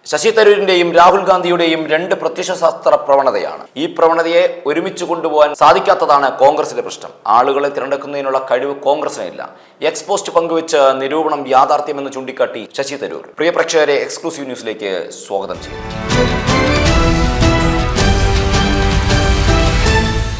ശശി തരൂരിന്റെയും രാഹുൽ ഗാന്ധിയുടെയും രണ്ട് പ്രത്യയശാസ്ത്ര പ്രവണതയാണ്. ഈ പ്രവണതയെ ഒരുമിച്ച് കൊണ്ടുപോകാൻ സാധിക്കാത്തതാണ് കോൺഗ്രസിന്റെ പ്രശ്നം. ആളുകളെ തിരഞ്ഞെടുക്കുന്നതിനുള്ള കഴിവ് കോൺഗ്രസിനില്ല. എക്സ്പോസ്റ്റ് പങ്കുവെച്ച് നിരൂപണം യാഥാർത്ഥ്യമെന്ന് ചൂണ്ടിക്കാട്ടി ശശി തരൂർ. പ്രിയ പ്രേക്ഷകരെ, എക്സ്ക്ലൂസീവ് ന്യൂസിലേക്ക് സ്വാഗതം ചെയ്യുന്നു.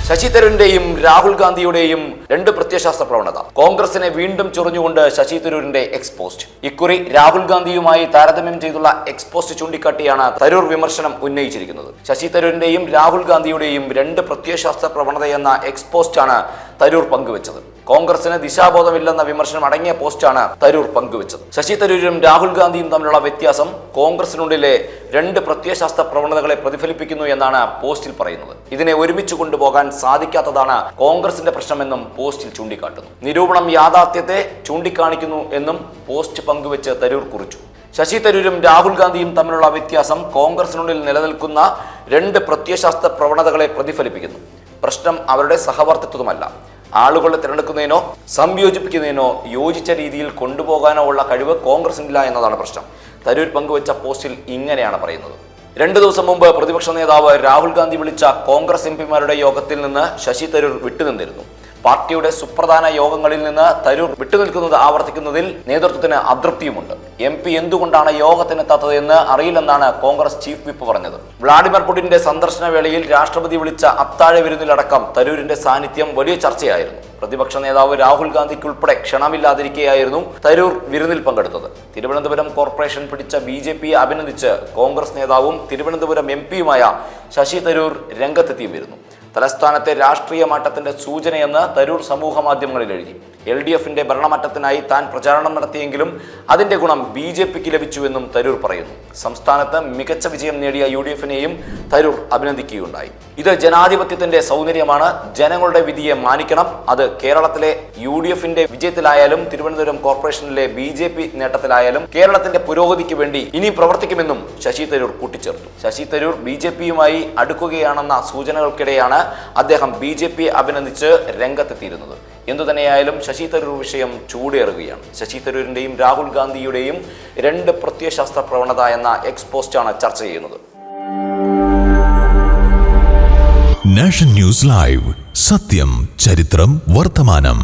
ശശി തരൂരിന്റെയും രാഹുൽ ഗാന്ധിയുടെയും രണ്ട് പ്രത്യയശാസ്ത്ര പ്രവണത. കോൺഗ്രസിനെ വീണ്ടും ചൊറിഞ്ഞുകൊണ്ട് ശശി തരൂരിന്റെ എക്സ്പോസ്റ്റ്. ഇക്കുറി രാഹുൽ ഗാന്ധിയുമായി താരതമ്യം ചെയ്തുള്ള എക്സ്പോസ്റ്റ് ചൂണ്ടിക്കാട്ടിയാണ് തരൂർ വിമർശനം ഉന്നയിച്ചിരിക്കുന്നത്. ശശി തരൂരിന്റെയും രാഹുൽ ഗാന്ധിയുടെയും രണ്ട് പ്രത്യയശാസ്ത്ര പ്രവണതയെന്ന എക്സ്പോസ്റ്റാണ് തരൂർ പങ്കുവച്ചത്. കോൺഗ്രസിന് ദിശാബോധമില്ലെന്ന വിമർശനം അടങ്ങിയ പോസ്റ്റാണ് തരൂർ പങ്കുവച്ചത്. ശശി തരൂരും രാഹുൽ ഗാന്ധിയും തമ്മിലുള്ള വ്യത്യാസം കോൺഗ്രസിനുള്ളിലെ രണ്ട് പ്രത്യയശാസ്ത്ര പ്രവണതകളെ പ്രതിഫലിപ്പിക്കുന്നു എന്നാണ് പോസ്റ്റിൽ പറയുന്നത്. ഇതിനെ ഒരുമിച്ച് കൊണ്ടുപോകാൻ സാധിക്കാത്തതാണ് കോൺഗ്രസിന്റെ പ്രശ്നമെന്നും പോസ്റ്റിൽ ചൂണ്ടിക്കാട്ടുന്നു. നിരൂപണം യാഥാർത്ഥ്യത്തെ ചൂണ്ടിക്കാണിക്കുന്നു എന്നും പോസ്റ്റ് പങ്കുവെച്ച് തരൂർ കുറിച്ചു. ശശി തരൂരും രാഹുൽ ഗാന്ധിയും തമ്മിലുള്ള വ്യത്യാസം കോൺഗ്രസിനുള്ളിൽ നിലനിൽക്കുന്ന രണ്ട് പ്രത്യയശാസ്ത്ര പ്രവണതകളെ പ്രതിഫലിപ്പിക്കുന്നു. പ്രശ്നം അവരുടെ സഹവർത്തിത്വമല്ല, ആളുകളെ തിരഞ്ഞെടുക്കുന്നതിനോ സംയോജിപ്പിക്കുന്നതിനോ യോജിച്ച രീതിയിൽ കൊണ്ടുപോകാനോ ഉള്ള കഴിവ് കോൺഗ്രസിനില്ല എന്നതാണ് പ്രശ്നം. തരൂർ പങ്കുവച്ച പോസ്റ്റിൽ ഇങ്ങനെയാണ് പറയുന്നത്. 2 ദിവസം മുമ്പ് പ്രതിപക്ഷ നേതാവ് രാഹുൽ ഗാന്ധി വിളിച്ച കോൺഗ്രസ് എംപിമാരുടെ യോഗത്തിൽ നിന്ന് ശശി തരൂർ വിട്ടുനിന്നിരുന്നു. പാർട്ടിയുടെ സുപ്രധാന യോഗങ്ങളിൽ നിന്ന് തരൂർ വിട്ടുനിൽക്കുന്നത് ആവർത്തിക്കുന്നതിൽ നേതൃത്വത്തിന് അതൃപ്തിയുമുണ്ട്. MP എന്തുകൊണ്ടാണ് യോഗത്തിനെത്താത്തത് എന്ന് അറിയില്ലെന്നാണ് കോൺഗ്രസ് ചീഫ് വിപ്പ് പറഞ്ഞത്. വ്ളാഡിമിർ പുടിന്റെ സന്ദർശന വേളയിൽ രാഷ്ട്രപതി വിളിച്ച അത്താഴ വിരുന്നിലടക്കം തരൂരിന്റെ സാന്നിധ്യം വലിയ ചർച്ചയായിരുന്നു. പ്രതിപക്ഷ നേതാവ് രാഹുൽ ഗാന്ധിക്കുൾപ്പെടെ ക്ഷണമില്ലാതിരിക്കെയായിരുന്നു തരൂർ വിരുന്നിൽ പങ്കെടുത്തത്. തിരുവനന്തപുരം കോർപ്പറേഷൻ പിടിച്ച BJPയെ അഭിനന്ദിച്ച് കോൺഗ്രസ് നേതാവും തിരുവനന്തപുരം MPയുമായ ശശി തരൂർ രംഗത്തെത്തിയിരുന്നു. തലസ്ഥാനത്തെ രാഷ്ട്രീയ മാറ്റത്തിന്റെ സൂചനയെന്ന് തരൂർ സമൂഹ മാധ്യമങ്ങളിൽ എഴുതി. LDFന്റെ ഭരണമാറ്റത്തിനായി താൻ പ്രചാരണം നടത്തിയെങ്കിലും അതിന്റെ ഗുണം BJPക്ക് ലഭിച്ചുവെന്നും തരൂർ പറയുന്നു. സംസ്ഥാനത്ത് മികച്ച വിജയം നേടിയ UDFനെയും തരൂർ അഭിനന്ദിക്കുകയുണ്ടായി. ഇത് ജനാധിപത്യത്തിന്റെ സൗന്ദര്യമാണ്. ജനങ്ങളുടെ വിധിയെ മാനിക്കണം. അത് കേരളത്തിലെ UDFന്റെ വിജയത്തിലായാലും തിരുവനന്തപുരം കോർപ്പറേഷനിലെ BJP നേട്ടത്തിലായാലും കേരളത്തിന്റെ പുരോഗതിക്ക് വേണ്ടി ഇനി പ്രവർത്തിക്കുമെന്നും ശശി തരൂർ കൂട്ടിച്ചേർത്തു. ശശി തരൂർ BJPയുമായി അടുക്കുകയാണെന്ന സൂചനകൾക്കിടെയാണ് അദ്ദേഹം BJPയെ അഭിനന്ദിച്ച് രംഗത്തെത്തിയിരുന്നത്. എന്തുതന്നെയായാലും ശശി തരൂർ വിഷയം ചൂടേറുകയാണ്. ശശി തരൂരിന്റെയും രാഹുൽ ഗാന്ധിയുടെയും രണ്ട് പ്രത്യയശാസ്ത്ര പ്രവണത എന്ന എക്സ്പോസ്റ്റാണ് ചർച്ച ചെയ്യുന്നത്. നാഷൻ ന്യൂസ് ലൈവ്, സത്യം, ചരിത്രം, വർത്തമാനം.